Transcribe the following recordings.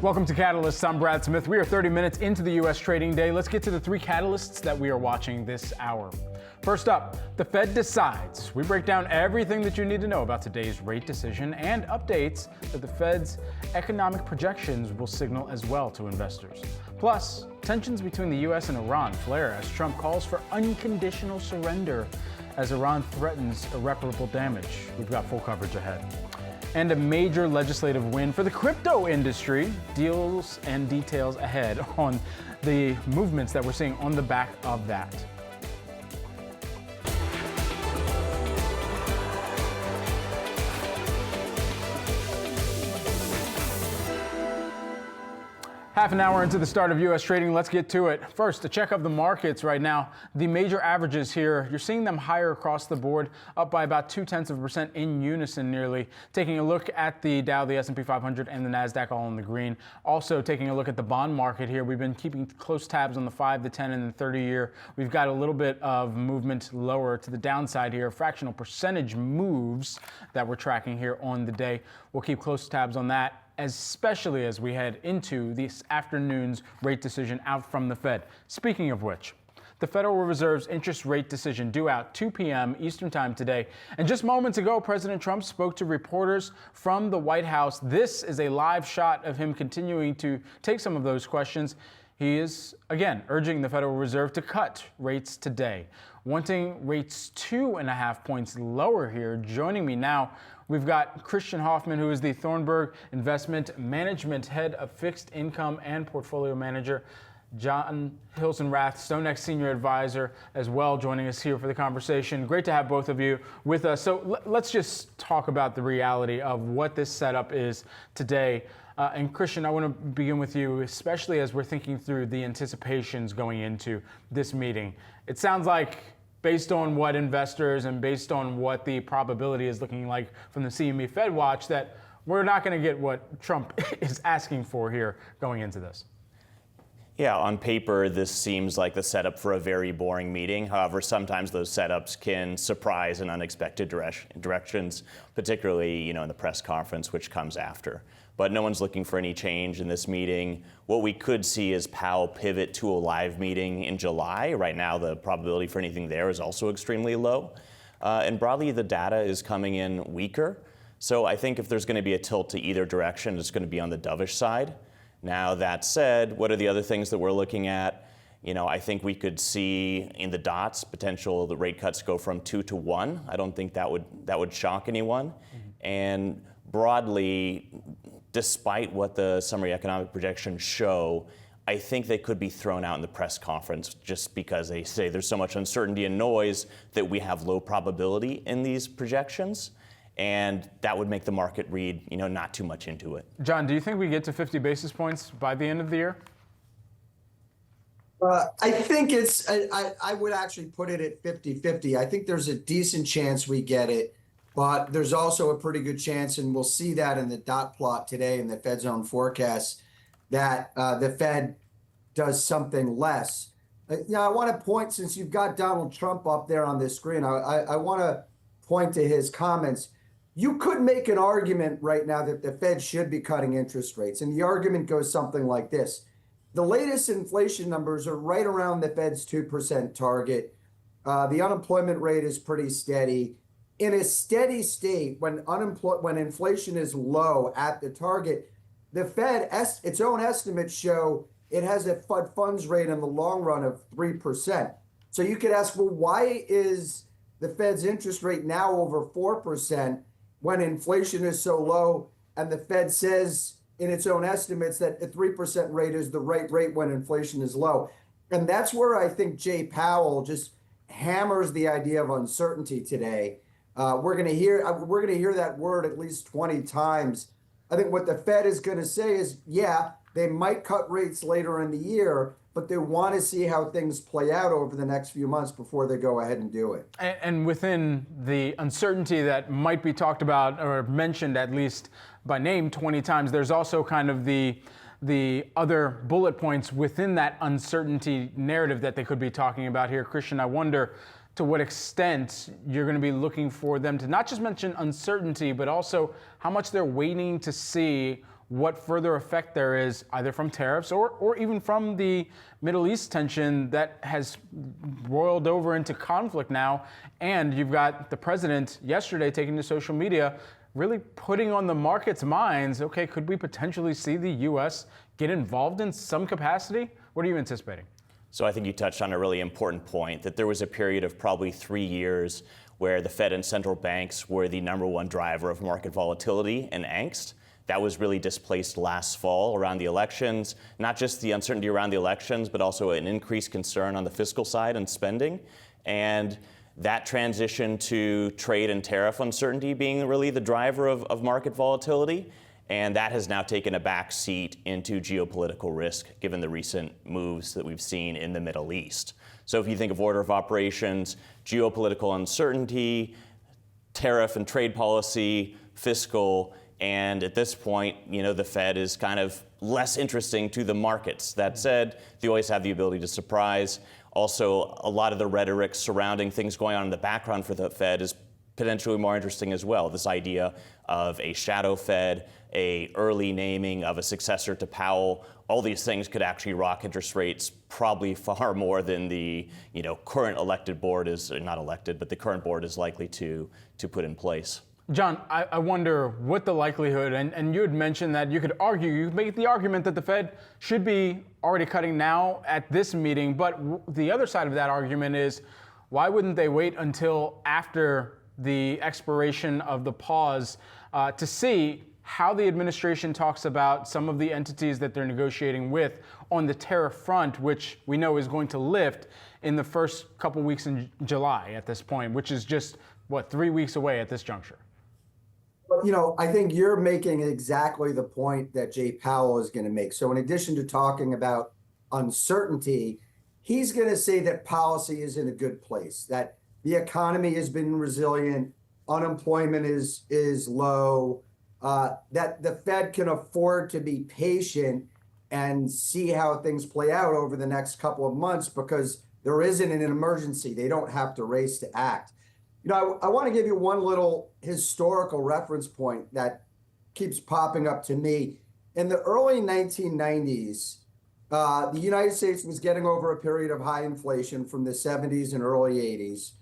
Welcome to Catalysts. I'm Brad Smith. We are 30 minutes into the U.S. trading day. Let's get to the three catalysts that we are watching this hour. First up, the Fed decides. We break down everything that you need to know about today's rate decision and updates that the Fed's economic projections will signal as well to investors. Plus, tensions between the U.S. and Iran flare as Trump calls for unconditional surrender as Iran threatens irreparable damage. We've got full coverage ahead. And a major legislative win for the crypto industry. Deals and details ahead on the movements that we're seeing on the back of that. Half an hour into the start of U.S. trading, let's get to it. First, a check of the markets right now. The major averages here, you're seeing them higher across the board, up by about 0.2% in unison nearly. Taking a look at the Dow, the S&P 500, and the NASDAQ all in the green. Also taking a look at the bond market here. We've been keeping close tabs on the 5, the 10, and the 30-year. We've got a little bit of movement lower to the downside here. Fractional percentage moves that we're tracking here on the day. We'll keep close tabs on that, especially as we head into this afternoon's rate decision out from the Fed. Speaking of which, the Federal Reserve's interest rate decision due out 2 p.m. Eastern time today. And just moments ago, President Trump spoke to reporters from the White House. This is a live shot of him continuing to take some of those questions. He is, again, urging the Federal Reserve to cut rates today, wanting rates 2.5 points lower here. Joining me now, we've got Kristin Hoffmann, who is the Thornburg Investment Management Head of Fixed Income and Portfolio Manager. John Hilsenrath, StoneX Senior Advisor, as well, joining us here for the conversation. Great to have both of you with us. So let's just talk about the reality of what this setup is today. And Kristin, I want to begin with you, especially as we're thinking through the anticipations going into this meeting. It sounds like, based on what investors and based on what the probability is looking like from the CME Fed Watch, that we're not going to get what Trump is asking for here going into this. Yeah, on paper, this seems like the setup for a very boring meeting. However, sometimes those setups can surprise in unexpected directions, particularly, in the press conference, which comes after. But no one's looking for any change in this meeting. What we could see is Powell pivot to a live meeting in July. Right now, the probability for anything there is also extremely low. And broadly, the data is coming in weaker. So I think if there's going to be a tilt to either direction, it's going to be on the dovish side. Now, that said, what are the other things that we're looking at? I think we could see in the dots potential the rate cuts go from 2 to 1. I don't think that would shock anyone. Mm-hmm. And broadly, despite what the summary economic projections show, I think they could be thrown out in the press conference just because they say there's so much uncertainty and noise that we have low probability in these projections. And that would make the market read, not too much into it. John, do you think we get to 50 basis points by the end of the year? I think I would actually put it at 50-50. I think there's a decent chance we get it, but there's also a pretty good chance, and we'll see that in the dot plot today in the Fed's own forecast, that the Fed does something less. I want to point, since you've got Donald Trump up there on this screen, I want to point to his comments. You could make an argument right now that the Fed should be cutting interest rates, and the argument goes something like this. The latest inflation numbers are right around the Fed's 2% target. The unemployment rate is pretty steady. In a steady state, when inflation is low at the target, the Fed, its own estimates show it has a Fed funds rate in the long run of 3%. So you could ask, well, why is the Fed's interest rate now over 4% when inflation is so low, and the Fed says in its own estimates that a 3% rate is the right rate when inflation is low? And that's where I think Jay Powell just hammers the idea of uncertainty today. We're going to hear that word at least 20 times. I think what the Fed is going to say is, yeah, they might cut rates later in the year, but they want to see how things play out over the next few months before they go ahead and do it. And within the uncertainty that might be talked about or mentioned at least by name 20 times, there's also kind of the other bullet points within that uncertainty narrative that they could be talking about here. Kristin, I wonder to what extent you're going to be looking for them to not just mention uncertainty, but also how much they're waiting to see what further effect there is either from tariffs or even from the Middle East tension that has roiled over into conflict now. And you've got the president yesterday taking to social media, really putting on the market's minds, okay, could we potentially see the U.S. get involved in some capacity? What are you anticipating? So I think you touched on a really important point, that there was a period of probably 3 years where the Fed and central banks were the #1 driver of market volatility and angst. That was really displaced last fall around the elections, not just the uncertainty around the elections, but also an increased concern on the fiscal side and spending. And that transition to trade and tariff uncertainty being really the driver of market volatility. And that has now taken a back seat into geopolitical risk, given the recent moves that we've seen in the Middle East. So if you think of order of operations, geopolitical uncertainty, tariff and trade policy, fiscal, and at this point, the Fed is kind of less interesting to the markets. That said, they always have the ability to surprise. Also, a lot of the rhetoric surrounding things going on in the background for the Fed is potentially more interesting as well. This idea of a shadow Fed, a early naming of a successor to Powell, all these things could actually rock interest rates probably far more than the current elected board is, not elected, but the current board is likely to put in place. John, I wonder what the likelihood, and you had mentioned that you could make the argument that the Fed should be already cutting now at this meeting, but the other side of that argument is, why wouldn't they wait until after the expiration of the pause to see how the administration talks about some of the entities that they're negotiating with on the tariff front, which we know is going to lift in the first couple weeks in July at this point, which is just, 3 weeks away at this juncture? I think you're making exactly the point that Jay Powell is going to make. So in addition to talking about uncertainty, he's going to say that policy is in a good place, that the economy has been resilient, unemployment is low, that the Fed can afford to be patient and see how things play out over the next couple of months because there isn't an emergency. They don't have to race to act. I want to give you one little historical reference point that keeps popping up to me. In the early 1990s, the United States was getting over a period of high inflation from the 70s and early 80s.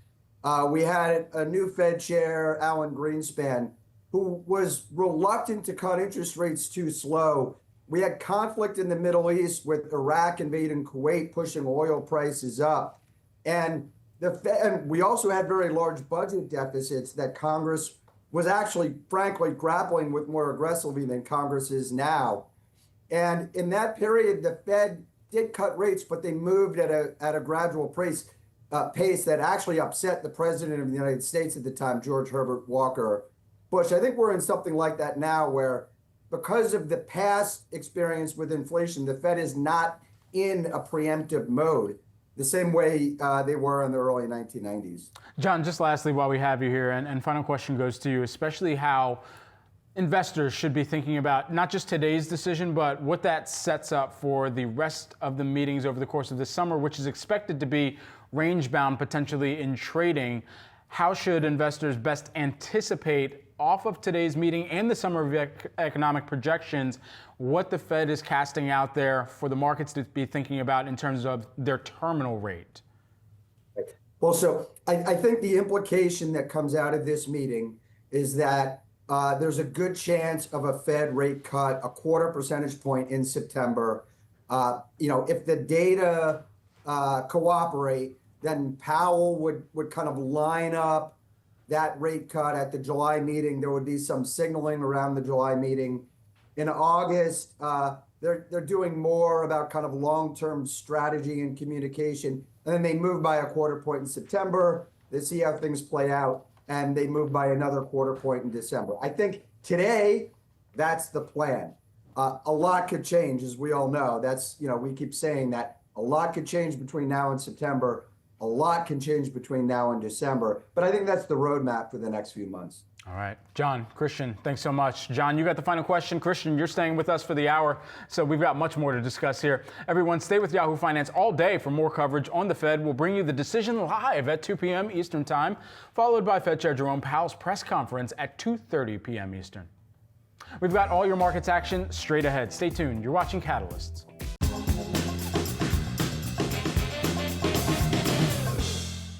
We had a new Fed chair, Alan Greenspan, who was reluctant to cut interest rates too slow. We had conflict in the Middle East with Iraq invading Kuwait, pushing oil prices up. And we also had very large budget deficits that Congress was actually, frankly, grappling with more aggressively than Congress is now. And in that period, the Fed did cut rates, but they moved at a gradual pace that actually upset the president of the United States at the time, George Herbert Walker Bush. I think we're in something like that now, where because of the past experience with inflation, the Fed is not in a preemptive mode the same way they were in the early 1990s. John, just lastly, while we have you here, and final question goes to you, especially how investors should be thinking about not just today's decision, but what that sets up for the rest of the meetings over the course of the summer, which is expected to be range-bound potentially in trading. How should investors best anticipate off of today's meeting and the summer of economic projections what the Fed is casting out there for the markets to be thinking about in terms of their terminal rate? Well, so I think the implication that comes out of this meeting is that there's a good chance of a Fed rate cut, a 1/4 percentage point in September. If the data cooperate, then Powell would kind of line up that rate cut at the July meeting. There would be some signaling around the July meeting. In August, they're doing more about kind of long-term strategy and communication. And then they move by a 1/4 point in September. They see how things play out, and they move by another 1/4 point in December. I think today, that's the plan. A lot could change, as we all know. We keep saying that a lot could change between now and September. A lot can change between now and December, but I think that's the roadmap for the next few months. All right. John, Kristin, thanks so much. John, you got the final question. Kristin, you're staying with us for the hour, so we've got much more to discuss here. Everyone, stay with Yahoo Finance all day for more coverage on the Fed. We'll bring you the decision live at 2 p.m. Eastern Time, followed by Fed Chair Jerome Powell's press conference at 2:30 p.m. Eastern. We've got all your markets action straight ahead. Stay tuned. You're watching Catalysts.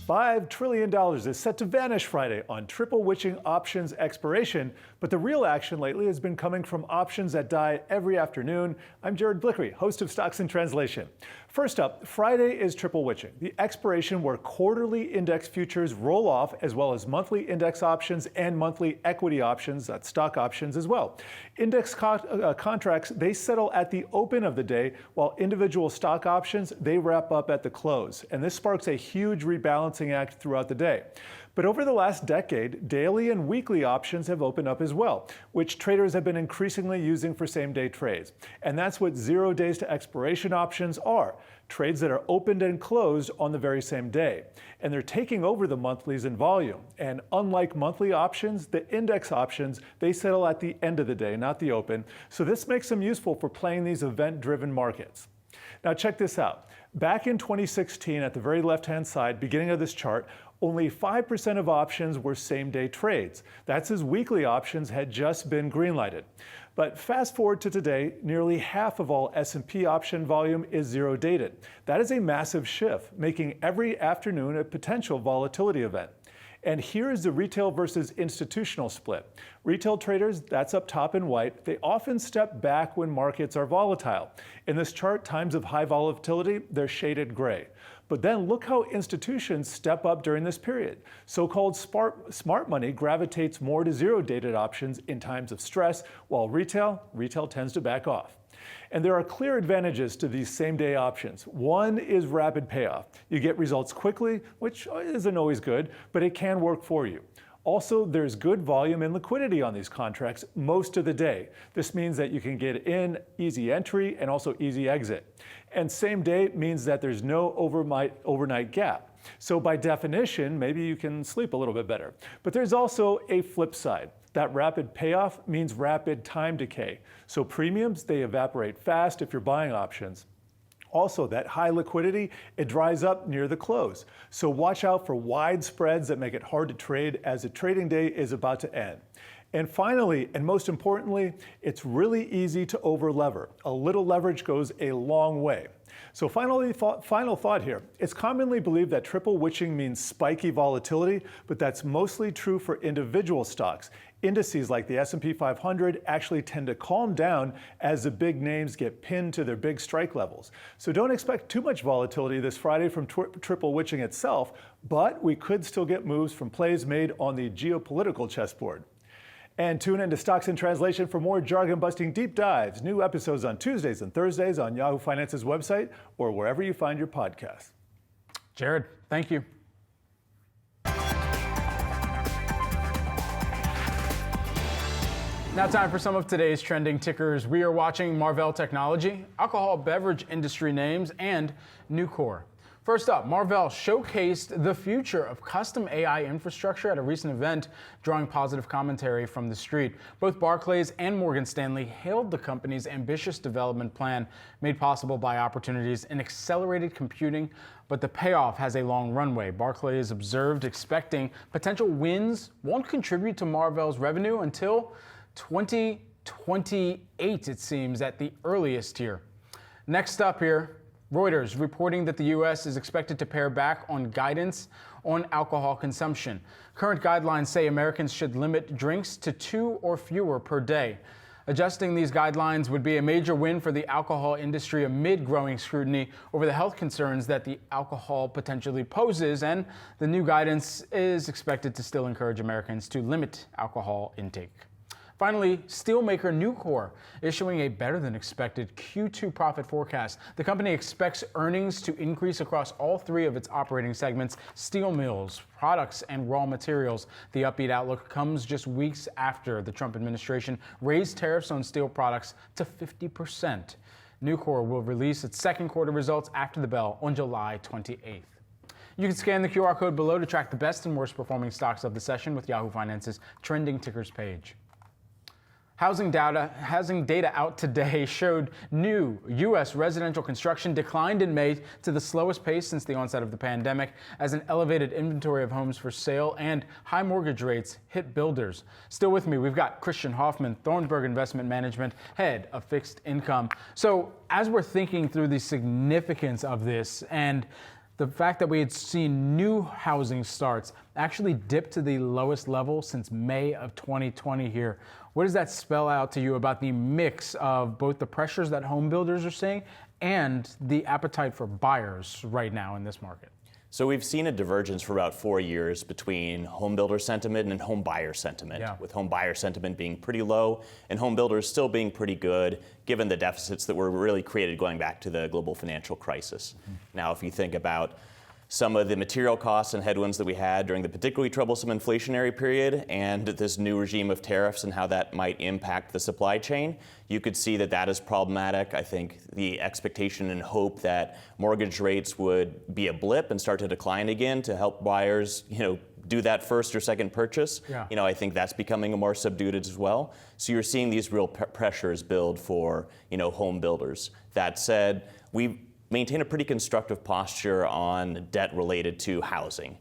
$5 trillion is set to vanish Friday on triple witching options expiration, but the real action lately has been coming from options that die every afternoon. I'm Jared Blikre, host of Stocks in Translation. First up, Friday is triple witching, the expiration where quarterly index futures roll off, as well as monthly index options and monthly equity options, that's stock options as well. Index contracts, they settle at the open of the day, while individual stock options, they wrap up at the close. And this sparks a huge rebalancing act throughout the day. But over the last decade, daily and weekly options have opened up as well, which traders have been increasingly using for same-day trades. And that's what 0 days to expiration options are, trades that are opened and closed on the very same day. And they're taking over the monthlies in volume. And unlike monthly options, the index options, they settle at the end of the day, not the open. So this makes them useful for playing these event-driven markets. Now check this out. Back in 2016, at the very left-hand side, beginning of this chart, only 5% of options were same-day trades. That's as weekly options had just been greenlighted. But fast forward to today, nearly half of all S&P option volume is zero-dated. That is a massive shift, making every afternoon a potential volatility event. And here is the retail versus institutional split. Retail traders, that's up top in white, they often step back when markets are volatile. In this chart, times of high volatility, they're shaded gray. But then look how institutions step up during this period. So-called smart money gravitates more to zero-dated options in times of stress, while retail tends to back off. And there are clear advantages to these same-day options. One is rapid payoff. You get results quickly, which isn't always good, but it can work for you. Also, there's good volume and liquidity on these contracts most of the day. This means that you can get in, easy entry, and also easy exit. And same day means that there's no overnight gap. So by definition, maybe you can sleep a little bit better. But there's also a flip side. That rapid payoff means rapid time decay. So premiums, they evaporate fast if you're buying options. Also, that high liquidity, it dries up near the close. So watch out for wide spreads that make it hard to trade as the trading day is about to end. And finally, and most importantly, it's really easy to over-lever. A little leverage goes a long way. So final thought here. It's commonly believed that triple witching means spiky volatility, but that's mostly true for individual stocks. Indices like the S&P 500 actually tend to calm down as the big names get pinned to their big strike levels. So don't expect too much volatility this Friday from triple witching itself, but we could still get moves from plays made on the geopolitical chessboard. And tune in to Stocks in Translation for more jargon-busting deep dives. New episodes on Tuesdays and Thursdays on Yahoo Finance's website or wherever you find your podcasts. Jared, thank you. Now time for some of today's trending tickers. We are watching Marvell Technology, alcohol beverage industry names, and Nucor. First up, Marvell showcased the future of custom AI infrastructure at a recent event, drawing positive commentary from the street. Both Barclays and Morgan Stanley hailed the company's ambitious development plan, made possible by opportunities in accelerated computing, but the payoff has a long runway. Barclays observed expecting potential wins won't contribute to Marvell's revenue until 2028, it seems, at the earliest here. Next up here, Reuters reporting that the U.S. is expected to pare back on guidance on alcohol consumption. Current guidelines say Americans should limit drinks to 2 or fewer per day. Adjusting these guidelines would be a major win for the alcohol industry amid growing scrutiny over the health concerns that the alcohol potentially poses, and the new guidance is expected to still encourage Americans to limit alcohol intake. Finally, steelmaker Nucor issuing a better than expected Q2 profit forecast. The company expects earnings to increase across all 3 of its operating segments, steel mills, products, and raw materials. The upbeat outlook comes just weeks after the Trump administration raised tariffs on steel products to 50%. Nucor will release its second quarter results after the bell on July 28th. You can scan the QR code below to track the best and worst performing stocks of the session with Yahoo Finance's trending tickers page. Housing data out today showed new U.S. residential construction declined in May to the slowest pace since the onset of the pandemic, as an elevated inventory of homes for sale and high mortgage rates hit builders. Still with me, we've got Kristin Hoffman, Thornburg Investment Management, head of fixed income. So as we're thinking through the significance of this and the fact that we had seen new housing starts actually dip to the lowest level since May of 2020 here, what does that spell out to you about the mix of both the pressures that home builders are seeing and the appetite for buyers right now in this market? So we've seen a divergence for about 4 years between home builder sentiment and home buyer sentiment, with home buyer sentiment being pretty low and home builders still being pretty good, given the deficits that were really created going back to the global financial crisis. Now, if you think about some of the material costs and headwinds that we had during the particularly troublesome inflationary period and this new regime of tariffs and how that might impact the supply chain, you could see that that is problematic. I think the expectation and hope that mortgage rates would be a blip and start to decline again to help buyers, do that first or second purchase. I think that's becoming more subdued as well. So you're seeing these real pressures build for, home builders. That said, we maintain a pretty constructive posture on debt related to housing.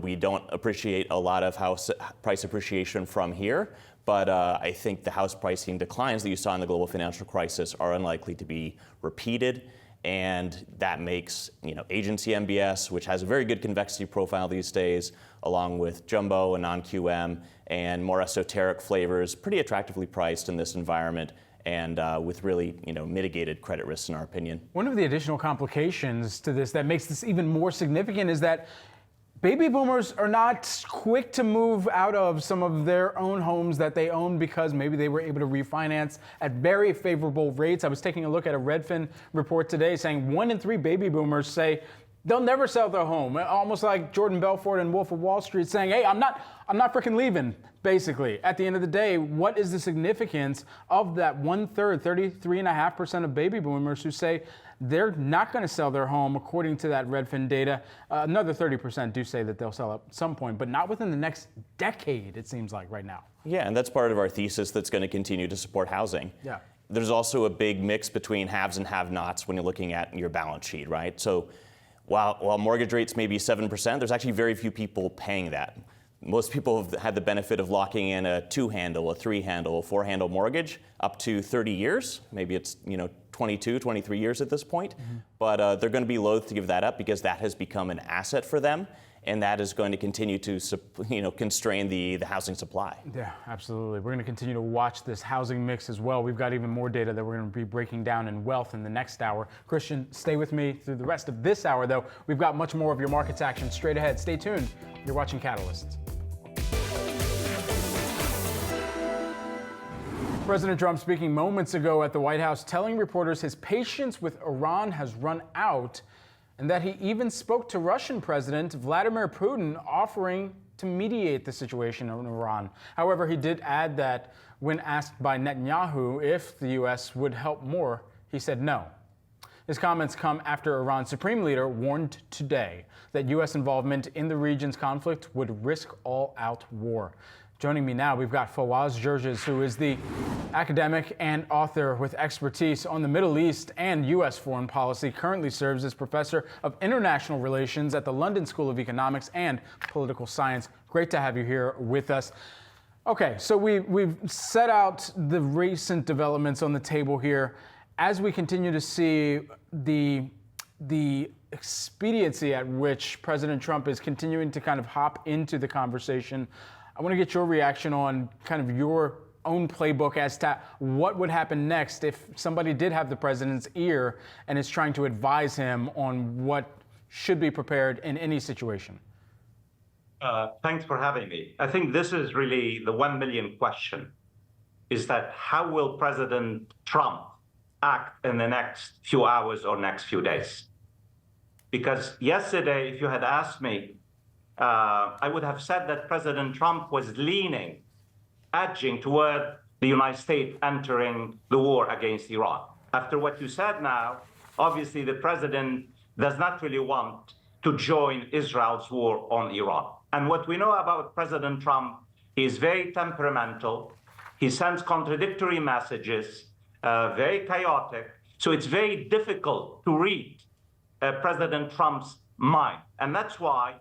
We don't appreciate a lot of house price appreciation from here, but I think the house pricing declines that you saw in the global financial crisis are unlikely to be repeated. And that makes, agency MBS, which has a very good convexity profile these days, along with jumbo and non-QM and more esoteric flavors, pretty attractively priced in this environment, and with really, mitigated credit risks, in our opinion. One of the additional complications to this that makes this even more significant is that baby boomers are not quick to move out of some of their own homes that they own because maybe they were able to refinance at very favorable rates. I was taking a look at a Redfin report today saying 1 in 3 baby boomers say they'll never sell their home. Almost like Jordan Belfort and Wolf of Wall Street saying, hey, I'm not freaking leaving, basically. At the end of the day, what is the significance of that 1/3, 33.5% of baby boomers who say they're not going to sell their home, according to that Redfin data? Another 30% do say that they'll sell at some point, but not within the next decade, it seems like right now. Yeah, and that's part of our thesis that's going to continue to support housing. There's also a big mix between haves and have-nots when you're looking at your balance sheet, right? So while mortgage rates may be 7%, there's actually very few people paying that. Most people have had the benefit of locking in a 2-handle, a 3-handle, a 4-handle mortgage up to 30 years. Maybe it's 22, 23 years at this point. But they're going to be loath to give that up because that has become an asset for them. And that is going to continue to constrain the housing supply. Yeah, absolutely. We're going to continue to watch this housing mix as well. We've got even more data that we're going to be breaking down in wealth in the next hour. Kristin, stay with me through the rest of this hour, though. We've got much more of your markets action straight ahead. Stay tuned. You're watching Catalyst. President Trump speaking moments ago at the White House, telling reporters his patience with Iran has run out, and that he even spoke to Russian President Vladimir Putin, offering to mediate the situation in Iran. However, he did add that when asked by Netanyahu if the U.S. would help more, he said no. His comments come after Iran's supreme leader warned today that U.S. involvement in the region's conflict would risk all-out war. Joining me now, we've got Fawaz Gerges, who is the academic and author with expertise on the Middle East and U.S. foreign policy, currently serves as professor of international relations at the London School of Economics and Political Science. Great to have you here with us. Okay, so we've set out the recent developments on the table here. As we continue to see the expediency at which President Trump is continuing to kind of hop into the conversation, I want to get your reaction on kind of your own playbook as to what would happen next if somebody did have the president's ear and is trying to advise him on what should be prepared in any situation. Thanks for having me. I think this is really the 1 million question, is that how will President Trump act in the next few hours or next few days? Because yesterday, if you had asked me, I would have said that President Trump was edging toward the United States entering the war against Iran. After what you said now, obviously the president does not really want to join Israel's war on Iran. And what we know about President Trump, he is very temperamental. He sends contradictory messages, very chaotic. So it's very difficult to read President Trump's mind. And that's why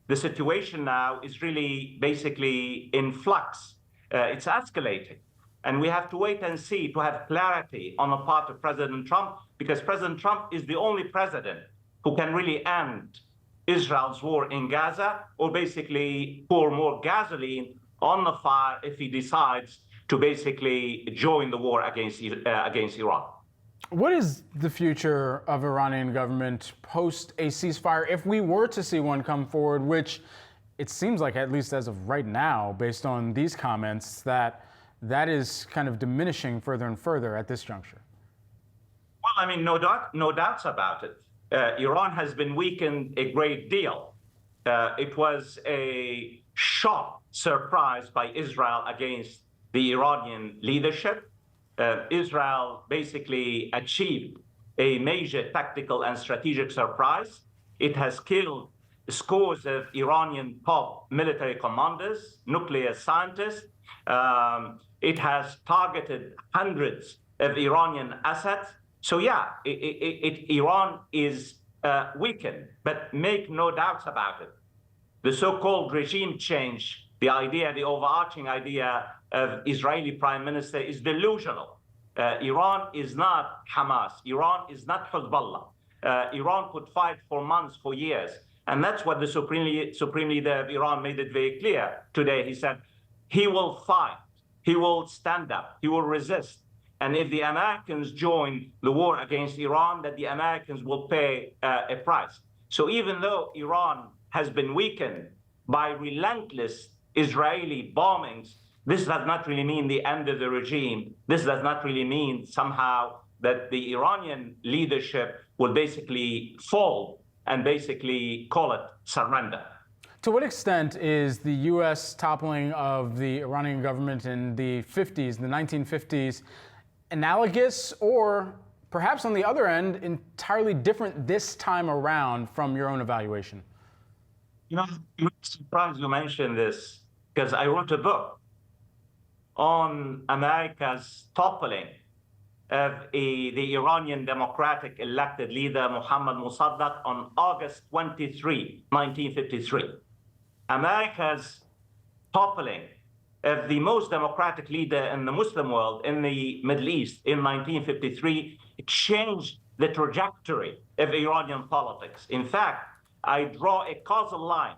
the situation now is really basically in flux. It's escalating. And we have to wait and see to have clarity on the part of President Trump, because President Trump is the only president who can really end Israel's war in Gaza, or basically pour more gasoline on the fire if he decides to basically join the war against Iran. What is the future of Iranian government post a ceasefire, if we were to see one come forward, which it seems like, at least as of right now, based on these comments, that is kind of diminishing further and further at this juncture? Well, I mean, no doubts about it. Iran has been weakened a great deal. It was a shock surprise by Israel against the Iranian leadership. Israel basically achieved a major tactical and strategic surprise. It has killed scores of Iranian top military commanders, nuclear scientists. It has targeted hundreds of Iranian assets. So yeah, Iran is weakened, but make no doubts about it. The so-called regime change, the overarching idea of Israeli Prime Minister is delusional. Iran is not Hamas. Iran is not Hezbollah. Iran could fight for months, for years. And that's what the Supreme Leader of Iran made it very clear today. He said he will fight, he will stand up, he will resist. And if the Americans join the war against Iran, that the Americans will pay a price. So even though Iran has been weakened by relentless Israeli bombings, this does not really mean the end of the regime. This does not really mean somehow that the Iranian leadership will basically fall and basically call it surrender. To what extent is the U.S. toppling of the Iranian government in the 50s, the 1950s, analogous, or perhaps on the other end, entirely different this time around from your own evaluation? You know, I'm surprised you mentioned this, because I wrote a book on America's toppling of the Iranian democratic elected leader, Mohammad Mossadegh, on August 23, 1953. America's toppling of the most democratic leader in the Muslim world, in the Middle East, in 1953, changed the trajectory of Iranian politics. In fact, I draw a causal line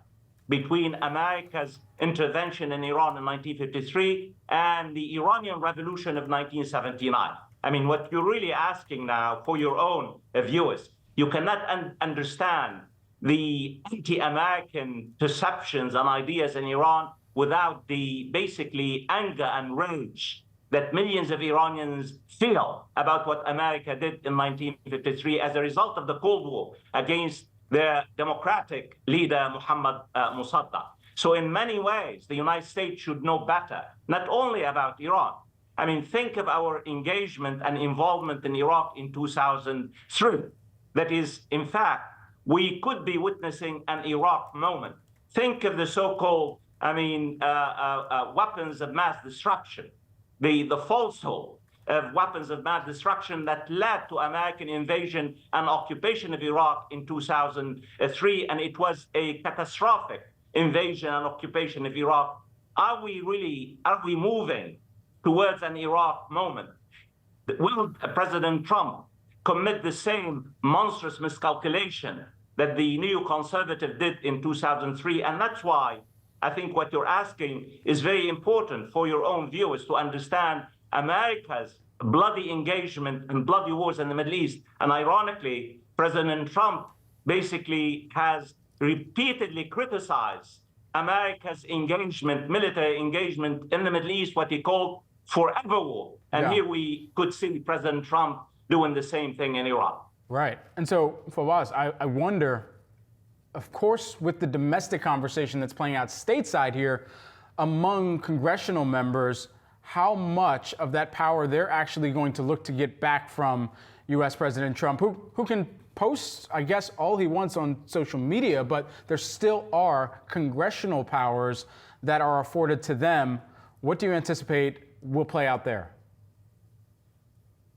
between America's intervention in Iran in 1953 and the Iranian Revolution of 1979. I mean, what you're really asking now for your own viewers, you cannot understand the anti-American perceptions and ideas in Iran without the basically anger and rage that millions of Iranians feel about what America did in 1953 as a result of the Cold War against their democratic leader, Mohammad Mossadegh. So in many ways, the United States should know better, not only about Iran. I mean, think of our engagement and involvement in Iraq in 2003. That is, in fact, we could be witnessing an Iraq moment. Think of the so-called, weapons of mass destruction, the falsehood of weapons of mass destruction that led to American invasion and occupation of Iraq in 2003, and it was a catastrophic invasion and occupation of Iraq. Are we moving towards an Iraq moment? Will President Trump commit the same monstrous miscalculation that the neoconservative did in 2003? And that's why I think what you're asking is very important for your own viewers to understand America's bloody engagement and bloody wars in the Middle East. And ironically, President Trump basically has repeatedly criticized America's engagement, military engagement in the Middle East, what he called forever war. And here we could see President Trump doing the same thing in Iran. Right. And so, Fawaz, I wonder, of course, with the domestic conversation that's playing out stateside here, among congressional members, how much of that power they're actually going to look to get back from U.S. President Trump, who can post, I guess, all he wants on social media, but there still are congressional powers that are afforded to them. What do you anticipate will play out there?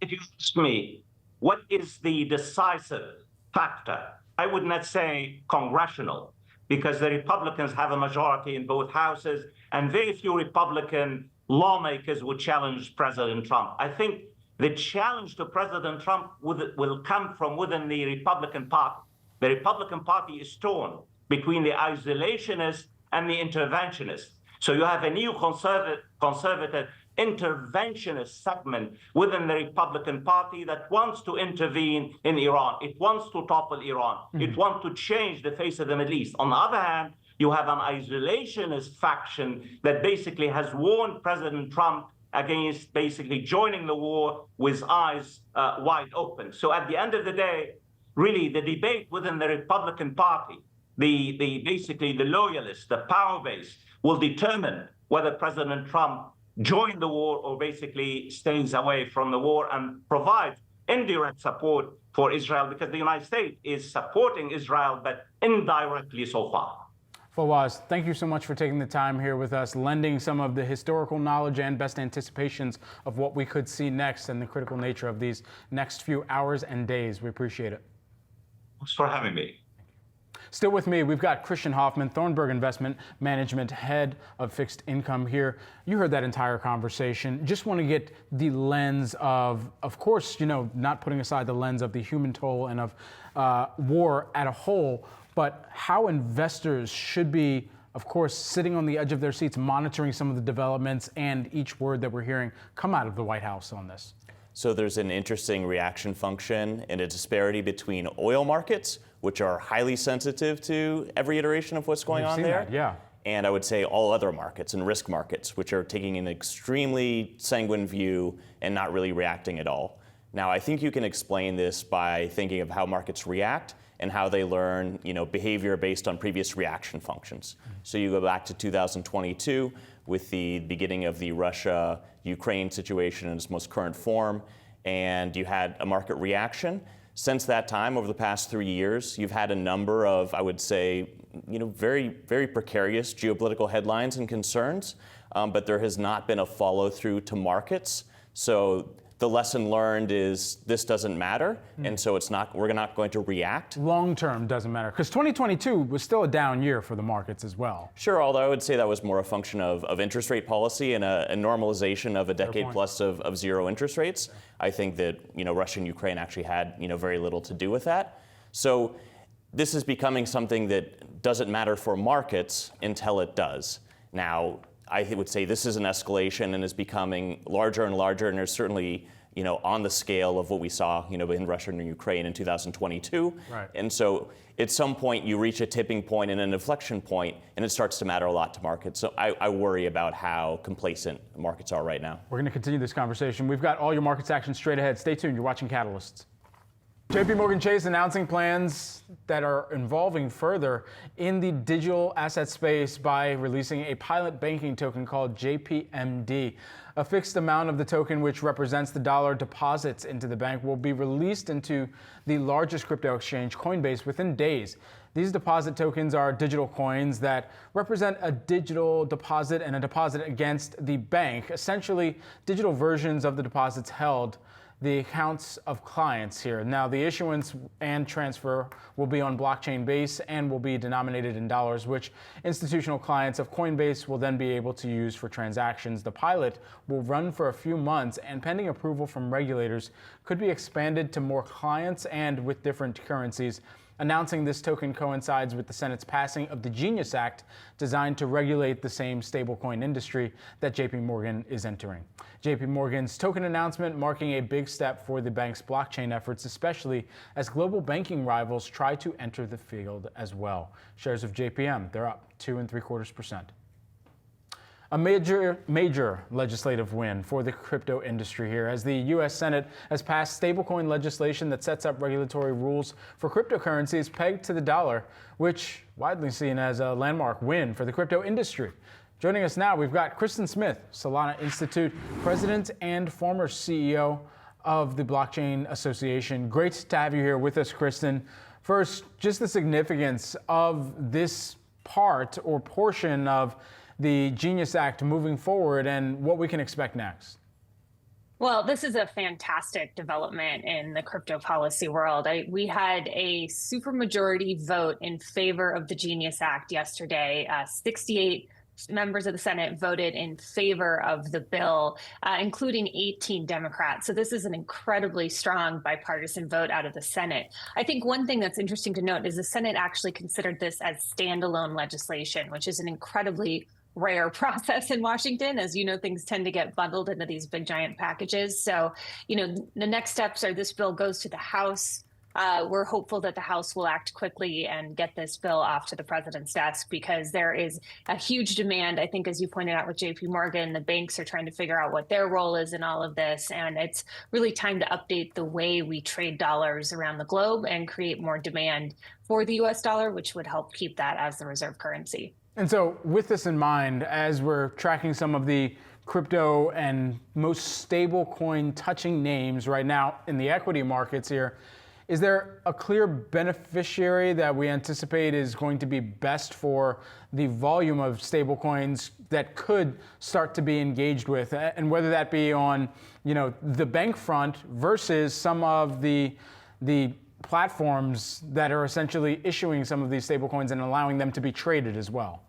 If you ask me, what is the decisive factor? I would not say congressional, because the Republicans have a majority in both houses, and very few Republican lawmakers would challenge President Trump. I think the challenge to President Trump will come from within the Republican Party. The Republican Party is torn between the isolationists and the interventionists. So you have a new conservative interventionist segment within the Republican Party that wants to intervene in Iran. It wants to topple Iran. It wants to change the face of the Middle East. On the other hand, you have an isolationist faction that basically has warned President Trump against basically joining the war with eyes wide open. So at the end of the day, really the debate within the Republican Party, basically the loyalists, the power base, will determine whether President Trump joins the war or basically stays away from the war and provides indirect support for Israel, because the United States is supporting Israel, but indirectly so far. Fawaz, thank you so much for taking the time here with us, lending some of the historical knowledge and best anticipations of what we could see next and the critical nature of these next few hours and days. We appreciate it. Thanks for having me. Still with me, we've got Kristin Hoffman, Thornburg Investment Management, head of fixed income here. You heard that entire conversation. Just want to get the lens of course, not putting aside the lens of the human toll and of war at a whole, but how investors should be, of course, sitting on the edge of their seats, monitoring some of the developments and each word that we're hearing come out of the White House on this. So there's an interesting reaction function and a disparity between oil markets, which are highly sensitive to every iteration of what's going on there. That, yeah. And I would say all other markets and risk markets, which are taking an extremely sanguine view and not really reacting at all. Now, I think you can explain this by thinking of how markets react and how they learn, behavior based on previous reaction functions. So you go back to 2022 with the beginning of the Russia-Ukraine situation in its most current form, and you had a market reaction. Since that time, over the past 3 years, you've had a number of, I would say, very, very precarious geopolitical headlines and concerns, but there has not been a follow-through to markets. So the lesson learned is this doesn't matter, and so we're not going to react. Long term doesn't matter, because 2022 was still a down year for the markets as well. Sure, although I would say that was more a function of interest rate policy and a normalization of a decade plus of zero interest rates. I think that Russia and Ukraine actually had very little to do with that. So this is becoming something that doesn't matter for markets until it does. Now, I would say this is an escalation and is becoming larger and larger, and there's certainly, on the scale of what we saw, in Russia and Ukraine in 2022. Right. And so at some point you reach a tipping point and an inflection point, and it starts to matter a lot to markets. So I worry about how complacent markets are right now. We're going to continue this conversation. We've got all your markets action straight ahead. Stay tuned. You're watching Catalysts. JP Chase announcing plans that are involving further in the digital asset space by releasing a pilot banking token called JPMD. A fixed amount of the token, which represents the dollar deposits into the bank, will be released into the largest crypto exchange, Coinbase, within days. These deposit tokens are digital coins that represent a digital deposit and a deposit against the bank, essentially digital versions of the deposits held the accounts of clients here. Now, the issuance and transfer will be on blockchain base and will be denominated in dollars, which institutional clients of Coinbase will then be able to use for transactions. The pilot will run for a few months, and pending approval from regulators, could be expanded to more clients and with different currencies. Announcing this token coincides with the Senate's passing of the Genius Act, designed to regulate the same stablecoin industry that JP Morgan is entering. JP Morgan's token announcement marking a big step for the bank's blockchain efforts, especially as global banking rivals try to enter the field as well. Shares of JPM, they're up 2.75%. A major legislative win for the crypto industry here, as the U.S. Senate has passed stablecoin legislation that sets up regulatory rules for cryptocurrencies pegged to the dollar, which widely seen as a landmark win for the crypto industry. Joining us now, we've got Kristin Smith, Solana Institute president and former CEO of the Blockchain Association. Great to have you here with us, Kristin. First, just the significance of this part or portion of the Genius Act moving forward and what we can expect next? Well, this is a fantastic development in the crypto policy world. We had a supermajority vote in favor of the Genius Act yesterday. 68 members of the Senate voted in favor of the bill, including 18 Democrats. So this is an incredibly strong bipartisan vote out of the Senate. I think one thing that's interesting to note is the Senate actually considered this as standalone legislation, which is an incredibly rare process in Washington. As you know, things tend to get bundled into these big giant packages. So, the next steps are this bill goes to the House. We're hopeful that the House will act quickly and get this bill off to the president's desk, because there is a huge demand. I think, as you pointed out with JP Morgan, the banks are trying to figure out what their role is in all of this. And it's really time to update the way we trade dollars around the globe and create more demand for the US dollar, which would help keep that as the reserve currency. And so with this in mind, as we're tracking some of the crypto and most stable coin touching names right now in the equity markets here, is there a clear beneficiary that we anticipate is going to be best for the volume of stable coins that could start to be engaged with, and whether that be on, the bank front versus some of the platforms that are essentially issuing some of these stablecoins and allowing them to be traded as well?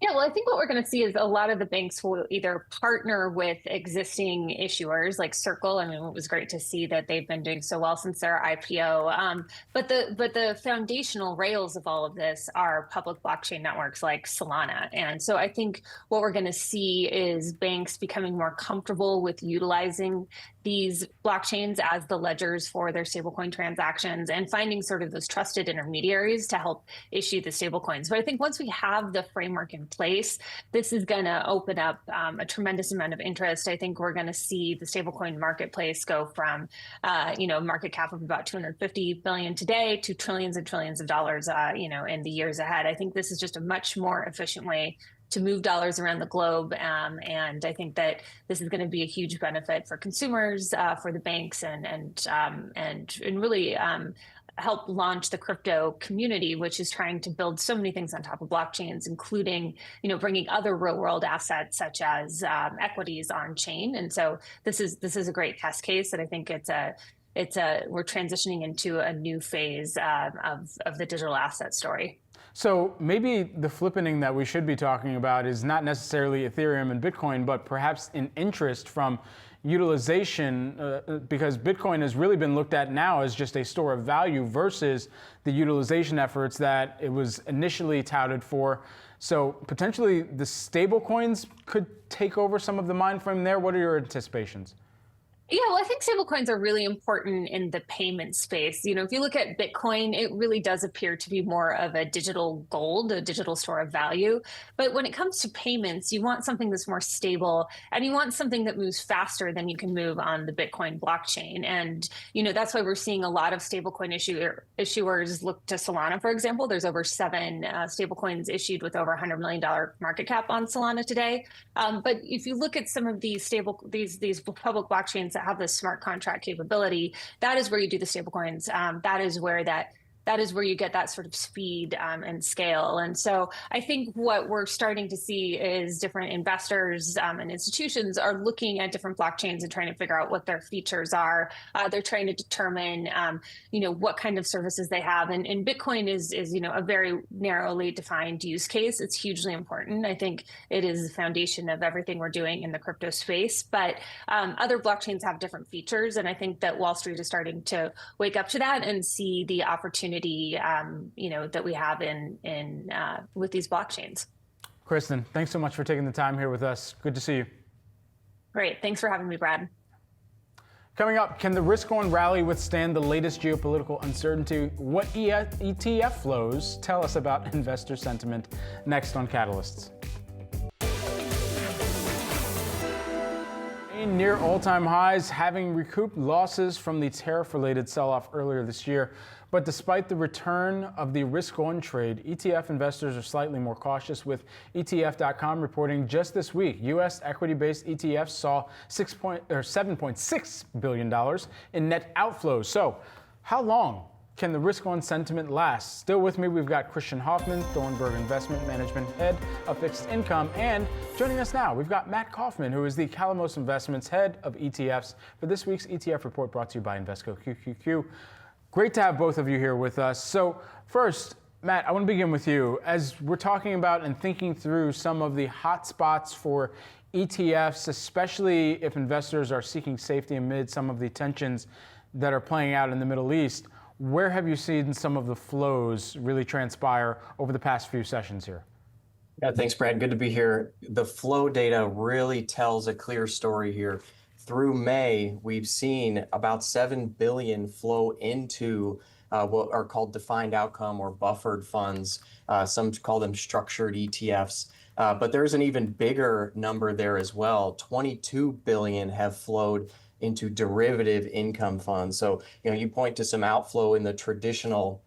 Yeah, well, I think what we're going to see is a lot of the banks will either partner with existing issuers like Circle. I mean, it was great to see that they've been doing so well since their IPO. But the foundational rails of all of this are public blockchain networks like Solana. And so I think what we're going to see is banks becoming more comfortable with utilizing these blockchains as the ledgers for their stablecoin transactions and finding sort of those trusted intermediaries to help issue the stablecoins. But I think once we have the framework in place, this is going to open up a tremendous amount of interest. I think we're going to see the stablecoin marketplace go from, market cap of about 250 billion today to trillions and trillions of dollars, in the years ahead. I think this is just a much more efficient way to move dollars around the globe. And I think that this is going to be a huge benefit for consumers, for the banks, and really help launch the crypto community, which is trying to build so many things on top of blockchains, including, bringing other real world assets such as equities on chain. And so this is a great test case, and I think we're transitioning into a new phase of the digital asset story. So maybe the flippening that we should be talking about is not necessarily Ethereum and Bitcoin, but perhaps an interest from utilization, because Bitcoin has really been looked at now as just a store of value versus the utilization efforts that it was initially touted for. So potentially the stable coins could take over some of the mind frame there. What are your anticipations? Yeah, well, I think stablecoins are really important in the payment space. If you look at Bitcoin, it really does appear to be more of a digital gold, a digital store of value. But when it comes to payments, you want something that's more stable, and you want something that moves faster than you can move on the Bitcoin blockchain. And, that's why we're seeing a lot of stablecoin issuers look to Solana, for example. There's over 7 stablecoins issued with over $100 million market cap on Solana today. But if you look at some of these these public blockchains that have this smart contract capability, that is where you do the stablecoins. That is where you get that sort of speed and scale. And so I think what we're starting to see is different investors and institutions are looking at different blockchains and trying to figure out what their features are. They're trying to determine, what kind of services they have. And Bitcoin is a very narrowly defined use case. It's hugely important. I think it is the foundation of everything we're doing in the crypto space. But other blockchains have different features. And I think that Wall Street is starting to wake up to that and see the opportunity that we have in with these blockchains. Kristin, thanks so much for taking the time here with us. Good to see you. Great. Thanks for having me, Brad. Coming up, can the risk-on rally withstand the latest geopolitical uncertainty? What ETF flows tell us about investor sentiment? Next on Catalysts. Near all-time highs, having recouped losses from the tariff-related sell-off earlier this year. But despite the return of the risk-on trade, ETF investors are slightly more cautious, with ETF.com reporting just this week U.S. equity-based ETFs saw $7.6 billion in net outflows. So how long can the risk-on sentiment last? Still with me, we've got Kristin Hoffman, Thornburg Investment Management Head of Fixed Income, and joining us now, we've got Matt Kaufman, who is the Calamos Investments Head of ETFs for this week's ETF report brought to you by Invesco QQQ. Great to have both of you here with us. So first, Matt, I want to begin with you. As we're talking about and thinking through some of the hot spots for ETFs, especially if investors are seeking safety amid some of the tensions that are playing out in the Middle East, where have you seen some of the flows really transpire over the past few sessions here? Yeah, thanks, Brad. Good to be here. The flow data really tells a clear story here. Through May, we've seen about 7 billion flow into what are called defined outcome or buffered funds. Some call them structured ETFs. But there's an even bigger number there as well. 22 billion have flowed into derivative income funds. So, you point to some outflow in the traditional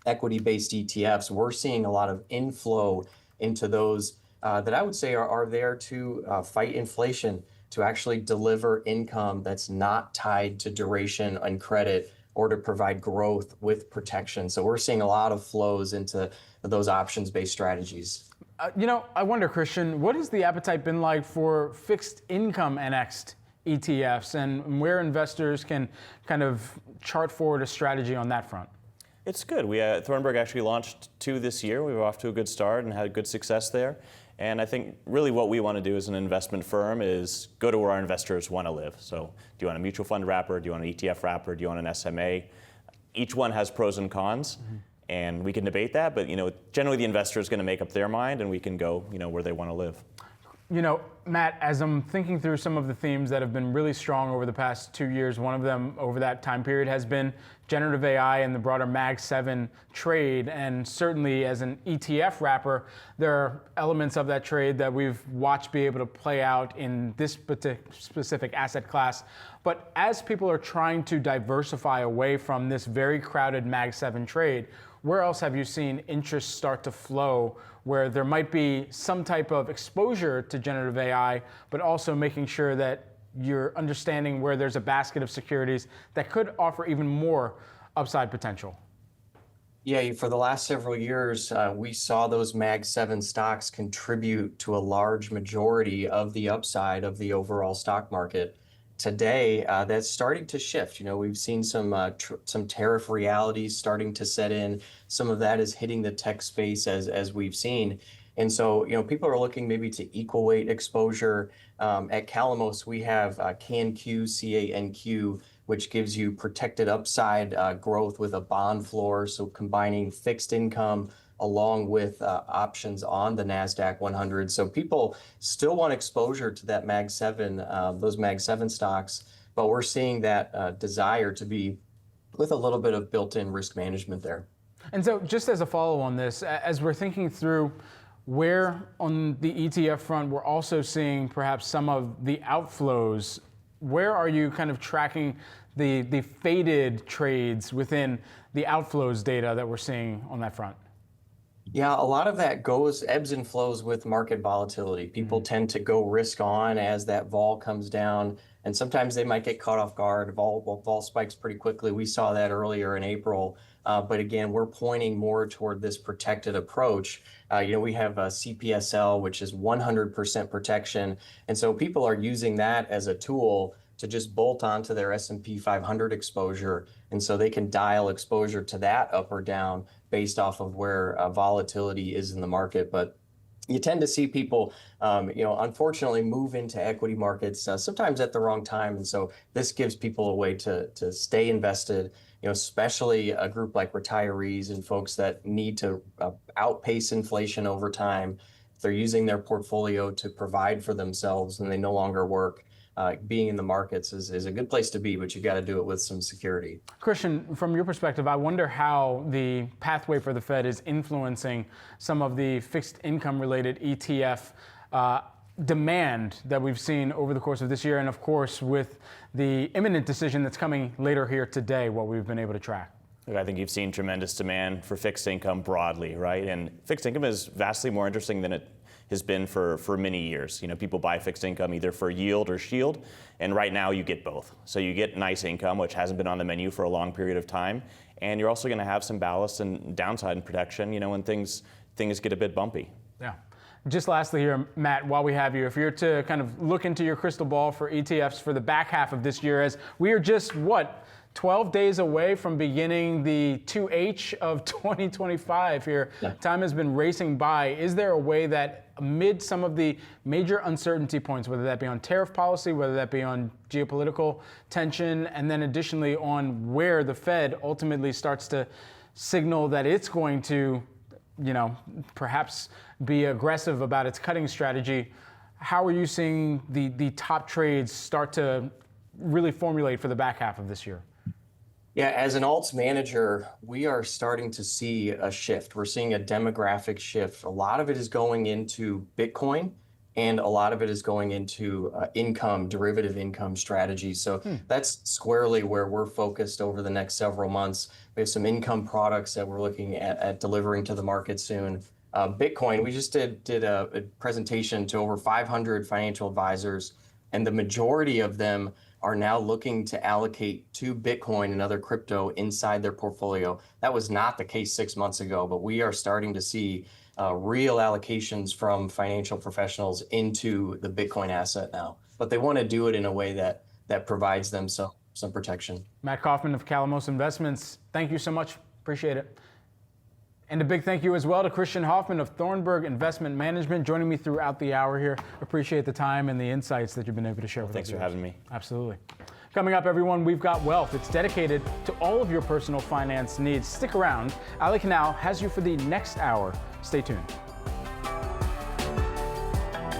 equity-based ETFs. We're seeing a lot of inflow into those that I would say are there to fight inflation, to actually deliver income that's not tied to duration and credit, or to provide growth with protection. So we're seeing a lot of flows into those options-based strategies. I wonder, Kristin, what has the appetite been like for fixed income annexed ETFs and where investors can kind of chart forward a strategy on that front? It's good. We Thornberg actually launched 2 this year. We were off to a good start and had good success there. And I think really what we want to do as an investment firm is go to where our investors want to live. So do you want a mutual fund wrapper? Do you want an ETF wrapper? Do you want an SMA? Each one has pros and cons. And we can debate that, but generally the investor is going to make up their mind and we can go where they want to live. Matt, as I'm thinking through some of the themes that have been really strong over the past 2 years, one of them over that time period has been generative AI and the broader Mag 7 trade. And certainly as an ETF wrapper, there are elements of that trade that we've watched be able to play out in this specific asset class. But as people are trying to diversify away from this very crowded Mag 7 trade, where else have you seen interest start to flow where there might be some type of exposure to generative AI, but also making sure that you're understanding where there's a basket of securities that could offer even more upside potential? Yeah, for the last several years, we saw those Mag 7 stocks contribute to a large majority of the upside of the overall stock market. Today, that's starting to shift. We've seen some tariff realities starting to set in. Some of that is hitting the tech space as we've seen. And so, people are looking maybe to equal weight exposure. At Calamos, we have CANQ, CANQ, which gives you protected upside growth with a bond floor. So combining fixed income along with options on the NASDAQ 100. So people still want exposure to that Mag 7, those Mag 7 stocks, but we're seeing that desire to be with a little bit of built-in risk management there. And so just as a follow on this, as we're thinking through where on the ETF front, we're also seeing perhaps some of the outflows, where are you kind of tracking the faded trades within the outflows data that we're seeing on that front? Yeah, a lot of that ebbs and flows with market volatility. People tend to go risk on as that vol comes down, and sometimes they might get caught off guard. Vol spikes pretty quickly. We saw that earlier in April. But again, we're pointing more toward this protected approach. We have a CPSL, which is 100% protection. And so people are using that as a tool to just bolt onto their S&P 500 exposure. And so they can dial exposure to that up or down based off of where volatility is in the market. But you tend to see people, unfortunately move into equity markets sometimes at the wrong time. And so this gives people a way to stay invested, especially a group like retirees and folks that need to outpace inflation over time. If they're using their portfolio to provide for themselves and they no longer work, being in the markets is a good place to be, but you got to do it with some security. Kristin, from your perspective, I wonder how the pathway for the Fed is influencing some of the fixed income related ETF demand that we've seen over the course of this year, and of course with the imminent decision that's coming later here today, what we've been able to track. I think you've seen tremendous demand for fixed income broadly, right? And fixed income is vastly more interesting than it has been for many years. People buy fixed income either for yield or shield, and right now you get both. So you get nice income, which hasn't been on the menu for a long period of time, and you're also going to have some ballast and downside and protection, when things get a bit bumpy. Yeah. Just lastly here, Matt, while we have you, if you're to kind of look into your crystal ball for ETFs for the back half of this year, as we are just, 12 days away from beginning the 2H of 2025 here. Yeah. Time has been racing by. Is there a way that amid some of the major uncertainty points, whether that be on tariff policy, whether that be on geopolitical tension, and then additionally on where the Fed ultimately starts to signal that it's going to, perhaps be aggressive about its cutting strategy, how are you seeing the top trades start to really formulate for the back half of this year? Yeah, as an alts manager, we are starting to see a shift. We're seeing a demographic shift. A lot of it is going into Bitcoin, and a lot of it is going into derivative income strategies. So that's squarely where we're focused over the next several months. We have some income products that we're looking at delivering to the market soon. Bitcoin, we just did a presentation to over 500 financial advisors, and the majority of them are now looking to allocate to Bitcoin and other crypto inside their portfolio. That was not the case 6 months ago, but we are starting to see real allocations from financial professionals into the Bitcoin asset now. But they want to do it in a way that provides them some protection. Matt Kaufman of Calamos Investments, thank you so much. Appreciate it. And a big thank you as well to Kristin Hoffman of Thornburg Investment Management, joining me throughout the hour here. Appreciate the time and the insights that you've been able to share with us. Thanks for having me. Absolutely. Coming up, everyone, we've got Wealth. It's dedicated to all of your personal finance needs. Stick around. Ali Canal has you for the next hour. Stay tuned.